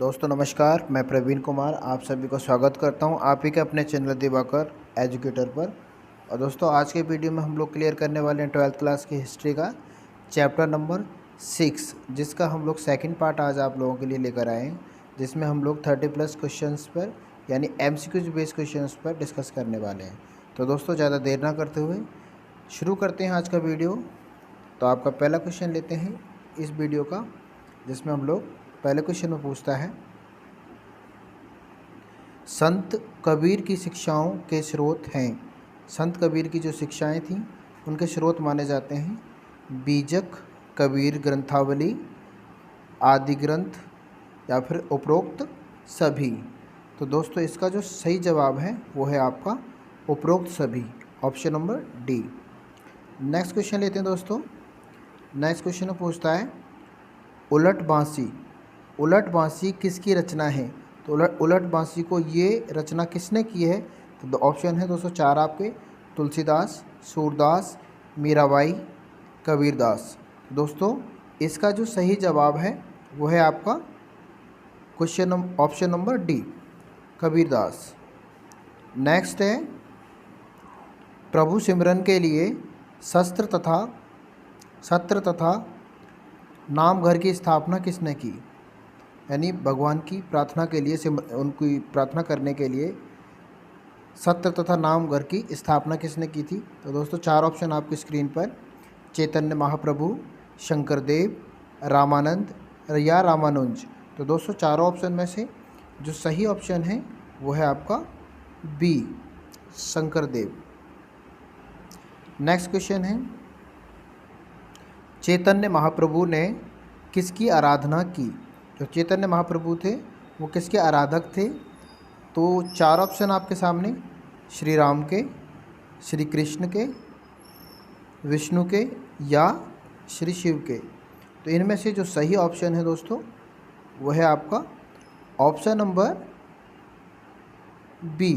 दोस्तों नमस्कार, मैं प्रवीण कुमार आप सभी को स्वागत करता हूं आप ही के अपने चैनल दिवाकर एजुकेटर पर। और दोस्तों आज के वीडियो में हम लोग क्लियर करने वाले हैं 12th क्लास की हिस्ट्री का चैप्टर नंबर 6, जिसका हम लोग सेकंड पार्ट आज आप लोगों के लिए लेकर आए हैं, जिसमें हम लोग 30+ क्वेश्चंस पर यानी MCQs बेस्ड क्वेश्चंस पर डिस्कस करने वाले हैं। तो दोस्तों ज़्यादा देर ना करते हुए शुरू करते हैं आज का वीडियो। तो आपका पहला क्वेश्चन लेते हैं इस वीडियो का, जिसमें हम लोग पहले क्वेश्चन में पूछता है, संत कबीर की शिक्षाओं के स्रोत हैं। संत कबीर की जो शिक्षाएं थीं उनके स्रोत माने जाते हैं बीजक, कबीर ग्रंथावली, आदि ग्रंथ या फिर उपरोक्त सभी। तो दोस्तों इसका जो सही जवाब है वो है आपका उपरोक्त सभी, option number D. Next question लेते हैं दोस्तों। नेक्स्ट क्वेश्चन में पूछता है, उलट बांसी। उलट बांसी किसकी रचना है? तो उलट बांसी को ये रचना किसने की है? तो ऑप्शन है दोस्तों 4 आपके, तुलसीदास, सूरदास, मीराबाई, कबीरदास। दोस्तों इसका जो सही जवाब है वो है आपका option number D, Kabirdas. Next है, प्रभु सिमरन के लिए सत्र तथा नाम घर की स्थापना किसने की? यानी भगवान की प्रार्थना के लिए उनकी प्रार्थना करने के लिए सत्र तथा नाम घर की स्थापना किसने की थी? तो दोस्तों 4 ऑप्शन आपकी स्क्रीन पर, चैतन्य महाप्रभु, शंकरदेव, रामानंद या रामानुज। तो दोस्तों 4 ऑप्शन में से जो सही ऑप्शन है वो है आपका बी, शंकरदेव। नेक्स्ट क्वेश्चन है, चैतन्य महाप्रभु ने किसकी आराधना की? जो चैतन्य महाप्रभु थे वो किसके आराधक थे? तो 4 ऑप्शन आपके सामने, श्री राम के, श्री कृष्ण के, विष्णु के या श्री शिव के। तो इनमें से जो सही ऑप्शन है दोस्तों वो है आपका ऑप्शन नंबर बी,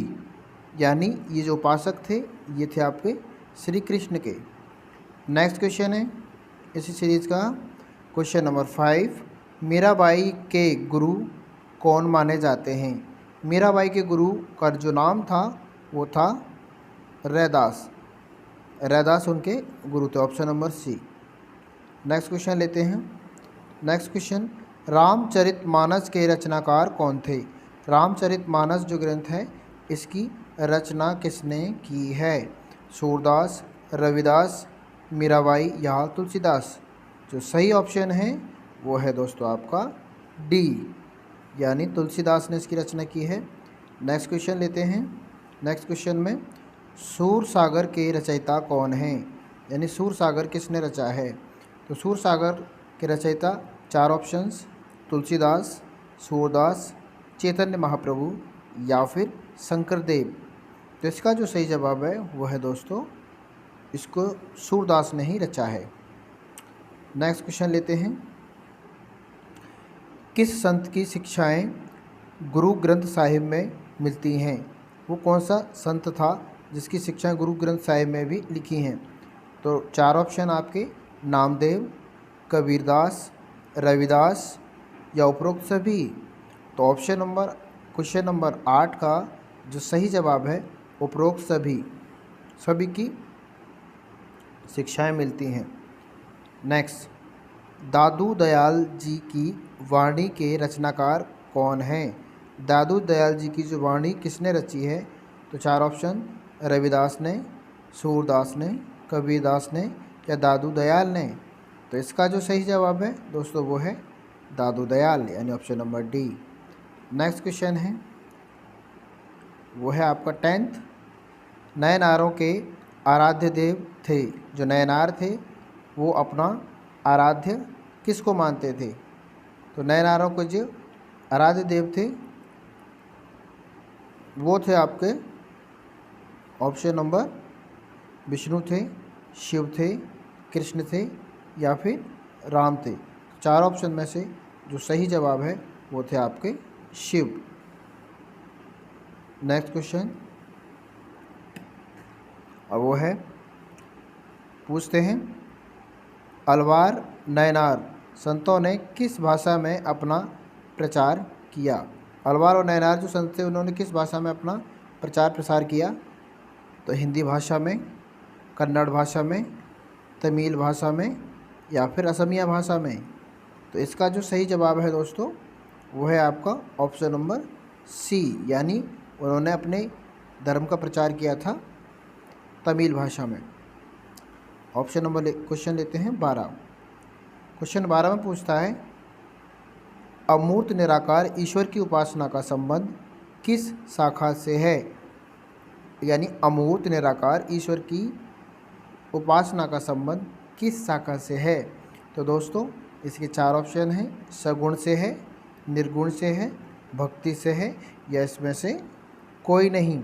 यानी ये जो उपासक थे ये थे आपके श्री कृष्ण के। नेक्स्ट क्वेश्चन है इसी सीरीज़ का क्वेश्चन नंबर 5, मीराबाई के गुरु कौन माने जाते हैं? मीराबाई के गुरु का जो नाम था वो था रैदास। रैदास उनके गुरु थे, option number C. Next question लेते हैं। नेक्स्ट क्वेश्चन, रामचरितमानस के रचनाकार कौन थे? रामचरितमानस जो ग्रंथ है इसकी रचना किसने की है? सूरदास, रविदास, मीराबाई या तुलसीदास। जो सही ऑप्शन है वो है दोस्तों आपका डी, यानी तुलसीदास ने इसकी रचना की है। नेक्स्ट क्वेश्चन लेते हैं। नेक्स्ट क्वेश्चन में, सूरसागर के रचयिता कौन हैं? यानी सूरसागर किसने रचा है? तो सूरसागर के रचयिता 4 ऑप्शंस, तुलसीदास, सूरदास, चैतन्य महाप्रभु या फिर शंकरदेव। तो इसका जो सही जवाब है वो है दोस्तों, इसको सूरदास ने ही रचा है। नेक्स्ट क्वेश्चन लेते हैं, किस संत की शिक्षाएं गुरु ग्रंथ साहिब में मिलती हैं? वो कौन सा संत था जिसकी शिक्षाएं गुरु ग्रंथ साहिब में भी लिखी हैं? तो 4 ऑप्शन आपके, नामदेव, कबीरदास, रविदास या उपरोक्त सभी। तो क्वेश्चन नंबर 8 का जो सही जवाब है उपरोक्त सभी की शिक्षाएं मिलती हैं। नेक्स्ट, दादू दयाल जी की वाणी के रचनाकार कौन हैं? दादू दयाल जी की जो वाणी किसने रची है? तो 4 ऑप्शन, रविदास ने, सूरदास ने, कबीरदास ने या दादू दयाल ने। तो इसका जो सही जवाब है दोस्तों वो है दादू दयाल, यानी option number D. Next question है वो है आपका 10th, नयनारों के आराध्य देव थे। जो नयनार थे वो अपना आराध्य किसको मानते थे? तो नयनारों के जो आराध्य देव थे वो थे आपके ऑप्शन नंबर विष्णु थे, शिव थे, कृष्ण थे या फिर राम थे। 4 ऑप्शन में से जो सही जवाब है वो थे आपके शिव। नेक्स्ट क्वेश्चन और वो है, पूछते हैं, अलवार नयनार संतों ने किस भाषा में अपना प्रचार किया। अलवार और नैनार जो संत थे उन्होंने किस भाषा में अपना प्रचार प्रसार किया? तो हिंदी भाषा में, कन्नड़ भाषा में, तमिल भाषा में या फिर असमिया भाषा में। तो इसका जो सही जवाब है दोस्तों वो है आपका ऑप्शन नंबर सी, यानी उन्होंने अपने धर्म का प्रचार किया था तमिल भाषा में। ऑप्शन नंबर क्वेश्चन लेते हैं 12। क्वेश्चन 12 में पूछता है अमूर्त निराकार ईश्वर की उपासना का संबंध किस शाखा से है? यानी अमूर्त निराकार ईश्वर की उपासना का संबंध किस शाखा से है? तो दोस्तों इसके 4 ऑप्शन हैं, सगुण से है, निर्गुण से है, भक्ति से है या इसमें से कोई नहीं।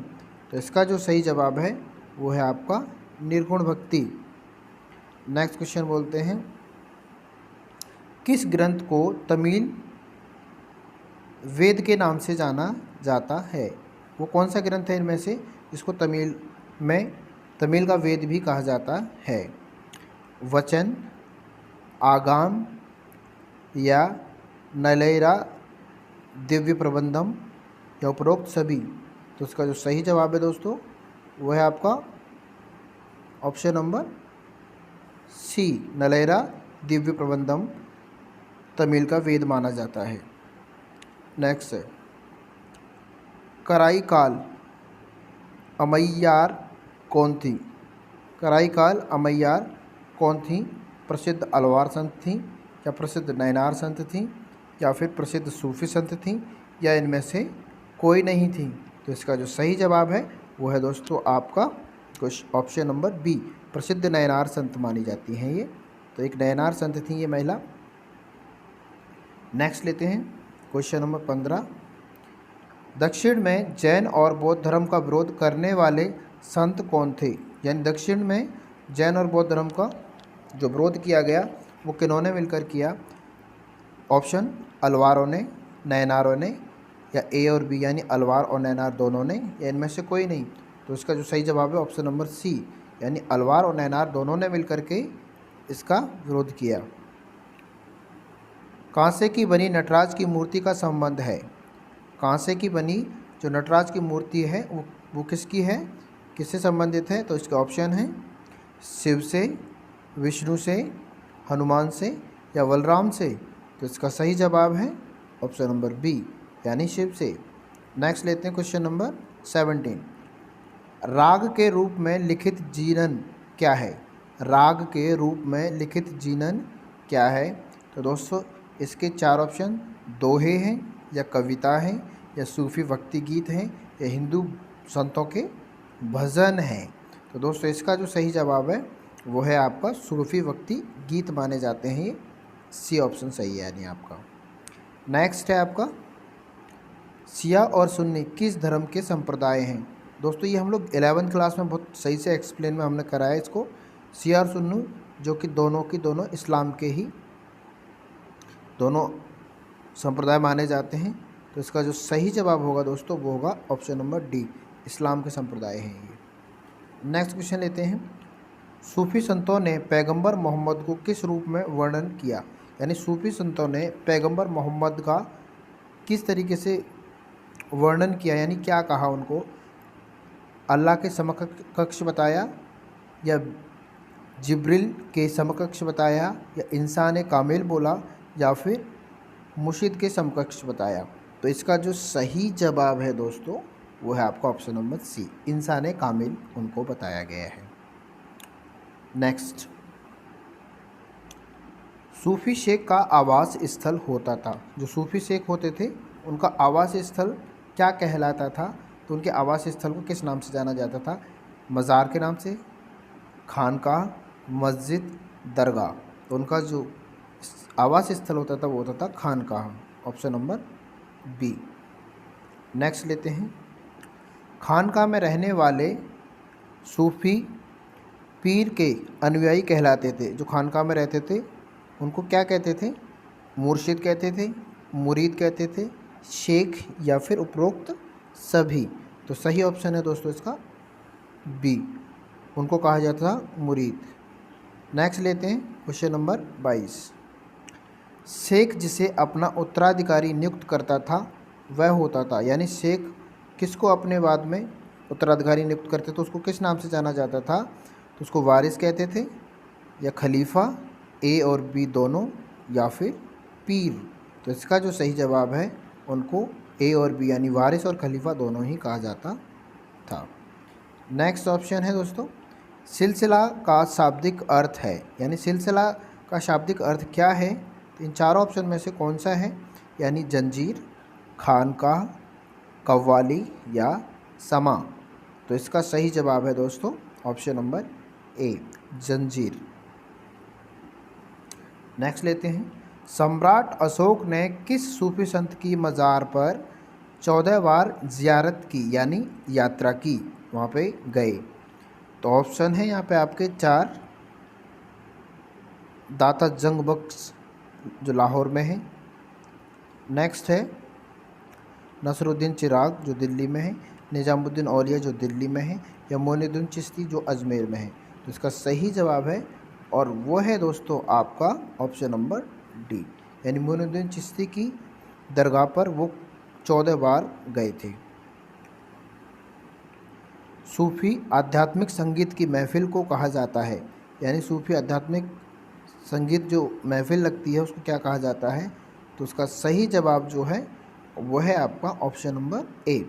तो इसका जो सही जवाब है वो है आपका निर्गुण भक्ति। नेक्स्ट क्वेश्चन बोलते हैं किस ग्रंथ को तमिल वेद के नाम से जाना जाता है? वो कौन सा ग्रंथ है इनमें से इसको तमिल का वेद भी कहा जाता है? वचन, आगाम या नलैरा दिव्य प्रबंधम या उपरोक्त सभी? तो इसका जो सही जवाब है दोस्तों वो है आपका ऑप्शन नंबर सी, नलैरा दिव्य प्रबंधम तमिल का वेद माना जाता है। नेक्स्ट है कराईकाल अमैयार कौन थी? कराईकाल अमैयार कौन थी? प्रसिद्ध अलवार संत थी या प्रसिद्ध नैनार संत थी या फिर प्रसिद्ध सूफी संत थी या इनमें से कोई नहीं थी? तो इसका जो सही जवाब है वो है दोस्तों आपका ऑप्शन नंबर बी, प्रसिद्ध नैनार संत मानी जाती हैं ये। तो एक नैनार संत थी ये महिला। नेक्स्ट लेते हैं क्वेश्चन नंबर 15। दक्षिण में जैन और बौद्ध धर्म का विरोध करने वाले संत कौन थे? यानी दक्षिण में जैन और बौद्ध धर्म का जो विरोध किया गया वो किन्होंने मिलकर किया? ऑप्शन अलवारों ने, नैनारों ने या ए और बी यानी अलवार और नैनार दोनों ने या इनमें से कोई नहीं? तो इसका जो सही जवाब है ऑप्शन नंबर सी, यानी अलवार और नैनार दोनों ने मिलकर के इसका विरोध किया। कांसे की बनी नटराज की मूर्ति का संबंध है? कांसे की बनी जो नटराज की मूर्ति है वो किसकी है, किससे संबंधित है? तो इसके ऑप्शन हैं शिव से, विष्णु से, हनुमान से या बलराम से। तो इसका सही जवाब है ऑप्शन नंबर बी, यानी शिव से। नेक्स्ट लेते हैं क्वेश्चन नंबर 17। राग के रूप में लिखित जीनन क्या है? राग के रूप में लिखित जीनन क्या है? तो दोस्तों इसके 4 ऑप्शन दोहे हैं या कविता हैं या सूफी भक्ति गीत हैं या हिंदू संतों के भजन हैं। तो दोस्तों इसका जो सही जवाब है वो है आपका सूफी भक्ति गीत माने जाते हैं, ये सी ऑप्शन सही है यानी आपका। नेक्स्ट है आपका शिया और सुन्नी किस धर्म के संप्रदाय हैं? दोस्तों ये हम लोग 11वीं क्लास में बहुत सही से एक्सप्लेन में हमने कराया इसको। शिया और सुन्नी जो कि दोनों इस्लाम के ही दोनों संप्रदाय माने जाते हैं। तो इसका जो सही जवाब होगा दोस्तों वो होगा ऑप्शन नंबर डी, इस्लाम के संप्रदाय हैं ये। नेक्स्ट क्वेश्चन लेते हैं सूफी संतों ने पैगंबर मोहम्मद को किस रूप में वर्णन किया? यानी सूफी संतों ने पैगंबर मोहम्मद का किस तरीके से वर्णन किया, यानी क्या कहा उनको? अल्लाह के समकक्ष बताया या जिब्रिल के समकक्ष बताया या इंसान कामिल बोला या फिर मुर्शिद के समकक्ष बताया? तो इसका जो सही जवाब है दोस्तों वो है आपका ऑप्शन नंबर सी, इंसान कामिल उनको बताया गया है। नेक्स्ट सूफी शेख का आवास स्थल होता था, जो सूफी शेख होते थे उनका आवास स्थल क्या कहलाता था? तो उनके आवास स्थल को किस नाम से जाना जाता था? मज़ार के नाम से, खानकाह, मस्जिद, दरगाह। तो उनका जो आवास स्थल होता था वो होता था खानकाह, ऑप्शन नंबर बी। नेक्स्ट लेते हैं खानकाह में रहने वाले सूफी पीर के अनुयायी कहलाते थे। जो खानकाह में रहते थे उनको क्या कहते थे? मुर्शिद कहते थे, मुरीद कहते थे, शेख या फिर उपरोक्त सभी। तो सही ऑप्शन है दोस्तों इसका बी, उनको कहा जाता था मुरीद। नेक्स्ट लेते हैं क्वेश्चन नंबर 22। शेख जिसे अपना उत्तराधिकारी नियुक्त करता था वह होता था, यानी शेख किसको अपने बाद में उत्तराधिकारी नियुक्त करते थे उसको किस नाम से जाना जाता था? तो उसको वारिस कहते थे, या खलीफा, ए और बी दोनों, या फिर पीर। तो इसका जो सही जवाब है उनको ए और बी यानी वारिस और खलीफा दोनों ही कहा जाता था। नेक्स्ट ऑप्शन है दोस्तों, सिलसिला का शाब्दिक अर्थ है, यानी सिलसिला का शाब्दिक अर्थ क्या है? तो इन चारों ऑप्शन में से कौन सा है? यानी जंजीर, खानकाह, कव्वाली या समा। तो इसका सही जवाब है दोस्तों ऑप्शन नंबर ए, जंजीर। नेक्स्ट लेते हैं, सम्राट अशोक ने किस सूफी संत की मज़ार पर 14 बार ज़ियारत की, यानी यात्रा की, वहाँ पे गए? तो ऑप्शन है यहाँ पे आपके 4, दाता जंग बख्श जो लाहौर में है, नेक्स्ट है नसरुद्दीन चिराग जो दिल्ली में है, निज़ामुद्दीन औलिया जो दिल्ली में है, या मोइनुद्दीन चिश्ती जो अजमेर में है। तो इसका सही जवाब है और वो है दोस्तों आपका ऑप्शन नंबर डी, यानी मोइनुद्दीन चिश्ती की दरगाह पर वो 14 बार गए थे। सूफ़ी आध्यात्मिक संगीत की महफ़िल को कहा जाता है, यानी सूफ़ी आध्यात्मिक संगीत जो महफ़िल लगती है उसको क्या कहा जाता है? तो उसका सही जवाब जो है वो है आपका ऑप्शन नंबर ए,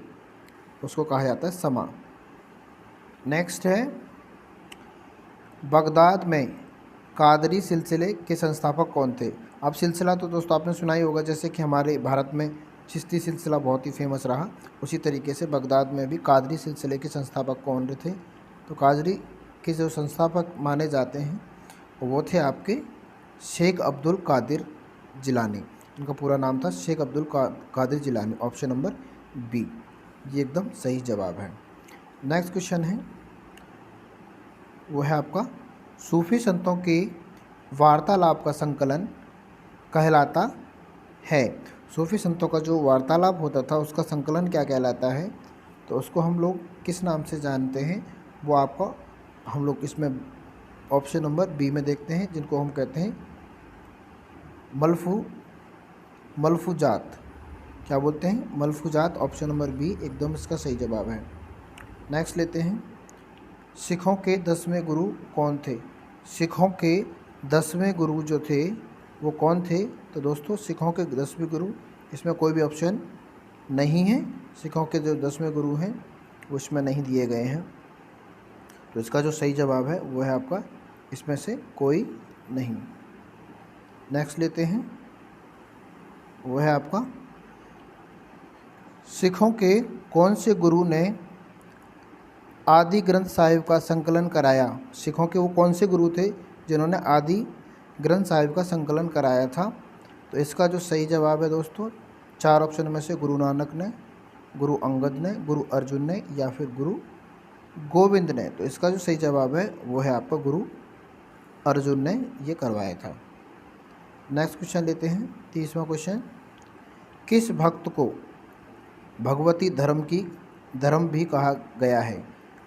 उसको कहा जाता है समा। नेक्स्ट है, बगदाद में कादरी सिलसिले के संस्थापक कौन थे? अब सिलसिला तो दोस्तों आपने सुना ही होगा, जैसे कि हमारे भारत में चिश्ती सिलसिला बहुत ही फेमस रहा, उसी तरीके से बगदाद में भी कादरी सिलसिले के संस्थापक कौन थे? तो कादरी के जो संस्थापक माने जाते हैं वो थे आपके शेख अब्दुल कादिर जिलानी। उनका पूरा नाम था Shaikh Abdul Qadir Jilani, option number B, ये एकदम सही जवाब है। नेक्स्ट क्वेश्चन है वो है आपका, सूफी संतों के वार्तालाप का संकलन कहलाता है। सूफी संतों का जो वार्तालाप होता था उसका संकलन क्या कहलाता है? तो उसको हम लोग किस नाम से जानते हैं? वो आपका हम लोग इसमें ऑप्शन नंबर बी में देखते हैं, जिनको हम कहते हैं मलफूजात। क्या बोलते हैं? मलफूजात, ऑप्शन नंबर बी एकदम इसका सही जवाब है। नेक्स्ट लेते हैं, सिखों के 10वें गुरु कौन थे? सिखों के 10वें गुरु जो थे वो कौन थे? तो दोस्तों सिखों के 10वें गुरु, इसमें कोई भी ऑप्शन नहीं है, सिखों के जो 10वें गुरु हैं वो इसमें नहीं दिए गए हैं। तो इसका जो सही जवाब है वो है आपका इसमें से कोई नहीं। नेक्स्ट लेते हैं, वो है आपका, सिखों के कौन से गुरु ने आदि ग्रंथ साहिब का संकलन कराया? सिखों के वो कौन से गुरु थे जिन्होंने आदि ग्रंथ साहिब का संकलन कराया था? तो इसका जो सही जवाब है दोस्तों 4 ऑप्शन में से गुरु नानक ने, गुरु अंगद ने, गुरु अर्जुन ने, या फिर गुरु गोविंद ने। तो इसका जो सही जवाब है वो है आपका गुरु अर्जुन ने ये करवाया था। नेक्स्ट क्वेश्चन लेते हैं, 30वां क्वेश्चन, किस भक्त को भगवती धर्म भी कहा गया है?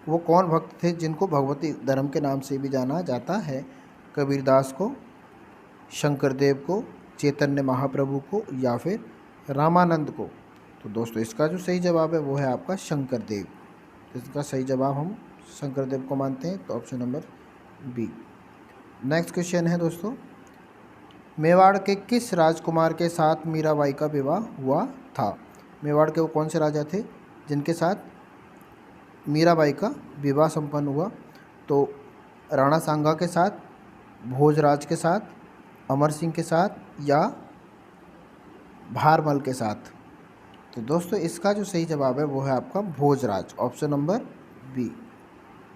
वो कौन भक्त थे जिनको भगवती धर्म के नाम से भी जाना जाता है? कबीरदास को, शंकरदेव को, चैतन्य महाप्रभु को, या फिर रामानंद को? तो दोस्तों इसका जो सही जवाब है वो है आपका शंकरदेव। इसका सही जवाब हम शंकरदेव को मानते हैं, तो option number B. Next question है दोस्तों, मेवाड़ के किस राजकुमार के साथ मीराबाई का विवाह हुआ था? मेवाड़ के वो कौन से राजा थे जिनके साथ मीराबाई का विवाह संपन्न हुआ? तो राणा सांगा के साथ, भोजराज के साथ, अमर सिंह के साथ, या भारमल के साथ? तो दोस्तों इसका जो सही जवाब है वो है आपका Bhojraj, option number B,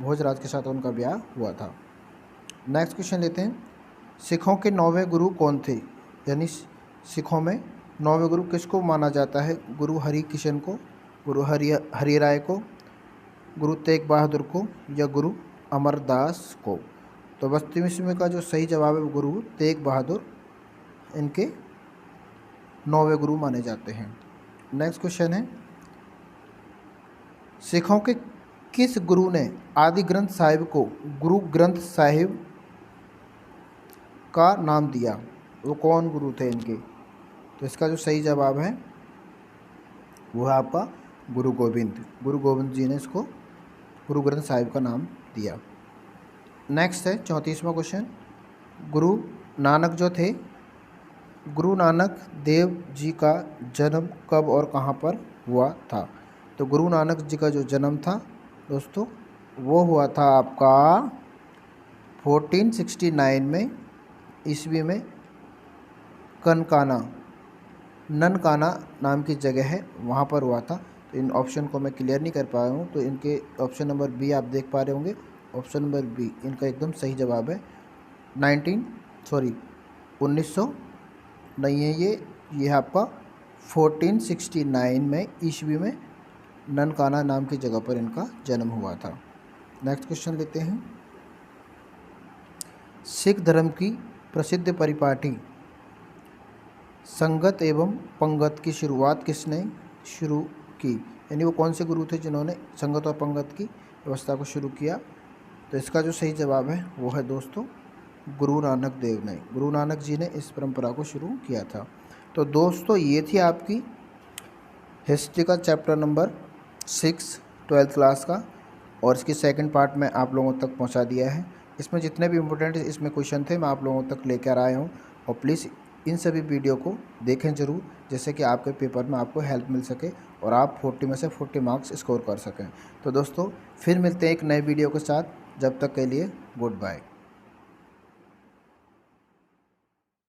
Bhojraj के साथ उनका ब्याह हुआ था। नेक्स्ट क्वेश्चन लेते हैं, सिखों के 9वें गुरु कौन थे? यानी सिखों में 9वें गुरु किसको माना जाता है? गुरु हरि किशन को, गुरु हरि राय को, गुरु तेग बहादुर को, या गुरु अमरदास को? तो बस इसमें का जो सही जवाब है वो गुरु तेग बहादुर इनके 9वें गुरु माने जाते हैं। नेक्स्ट क्वेश्चन है, सिखों के किस गुरु ने आदि ग्रंथ साहिब को गुरु ग्रंथ साहिब का नाम दिया? वो कौन गुरु थे इनके? तो इसका जो सही जवाब है वो है आपका गुरु गोविंद जी ने इसको गुरु ग्रंथ साहिब का नाम दिया। नेक्स्ट है 34वां क्वेश्चन, गुरु नानक जो थे, गुरु नानक देव जी का जन्म कब और कहाँ पर हुआ था? तो गुरु नानक जी का जो जन्म था दोस्तों वो हुआ था आपका 1469 में ईस्वी में ननकाना नाम की जगह है, वहाँ पर हुआ था। तो इन ऑप्शन को मैं क्लियर नहीं कर पाया हूँ, तो इनके ऑप्शन नंबर बी आप देख पा रहे होंगे, ऑप्शन नंबर बी इनका एकदम सही जवाब है। 1900 नहीं है, ये है आपका 1469 में ईस्वी में ननकाना नाम की जगह पर इनका जन्म हुआ था। नेक्स्ट क्वेश्चन लेते हैं, सिख धर्म की प्रसिद्ध परिपाटी संगत एवं पंगत की शुरुआत किसने शुरू की? यानी वो कौन से गुरु थे जिन्होंने संगत और पंगत की व्यवस्था को शुरू किया? तो इसका जो सही जवाब है वो है दोस्तों गुरु नानक देव ने, गुरु नानक जी ने इस परंपरा को शुरू किया था। तो दोस्तों ये थी आपकी हिस्ट्री का चैप्टर नंबर 6 12th क्लास का, और इसकी सेकंड पार्ट में आप लोगों तक पहुंचा दिया है। इसमें जितने भी इम्पोर्टेंट इसमें क्वेश्चन थे मैं आप लोगों तक लेकर आया हूं, और प्लीज़ इन सभी वीडियो को देखें ज़रूर, जिससे कि आपके पेपर में आपको हेल्प मिल सके और आप 40 में से 40 मार्क्स स्कोर कर सकें। तो दोस्तों फिर मिलते हैं एक नए वीडियो के साथ, जब तक के लिए गुड बाय।